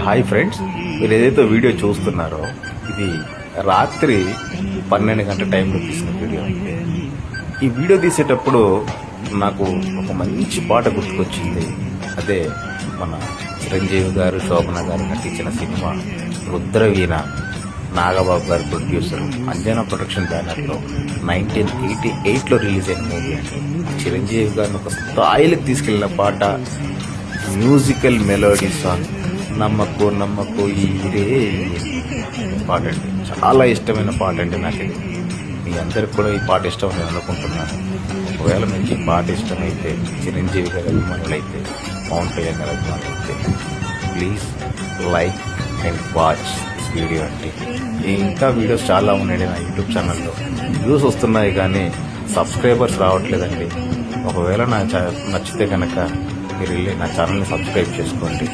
Hi friends, మీరు ఏదైతే video చూస్తున్నారో ఇది రాత్రి 12 గంటల టైంలో తీసిన వీడియో. ఈ వీడియో తీసేటప్పుడు నాకు ఒక మంచి పాట గుర్తుకొచ్చింది. అదే మన చిరంజీవి గారు, శోభన గారు నటించిన సినిమా రుద్రవీణ. నాగబాబు గారు ప్రొడ్యూసర్, అంజనా ప్రొడక్షన్ బ్యానర్లో 1988లో రిలీజ్ అయిన మూవీ అండి. చిరంజీవి గారిని ఒక స్థాయిలకు తీసుకెళ్లిన పాట, మ్యూజికల్ మెలోడీ సాంగ్ నమ్మకు నమ్మకు ఈరే పాట అండి. చాలా ఇష్టమైన పాట అండి నాకు. మీ అందరికి కూడా ఈ పాట ఇష్టం అని అనుకుంటున్నాను. ఒకవేళ మీకు ఈ పాట ఇష్టమైతే, చిరంజీవి గారి అభిమానులైతే, పవన్ కళ్యాణ్ గారి అభిమానులైతే please like and watch this video అండి. ఇంకా వీడియోస్ చాలా ఉన్నాయండి నా యూట్యూబ్ ఛానల్లో. వ్యూస్ వస్తున్నాయి కానీ సబ్స్క్రైబర్స్ రావట్లేదండి. ఒకవేళ నచ్చితే కనుక మీరు వెళ్ళి నా ఛానల్ని సబ్స్క్రైబ్ చేసుకోండి.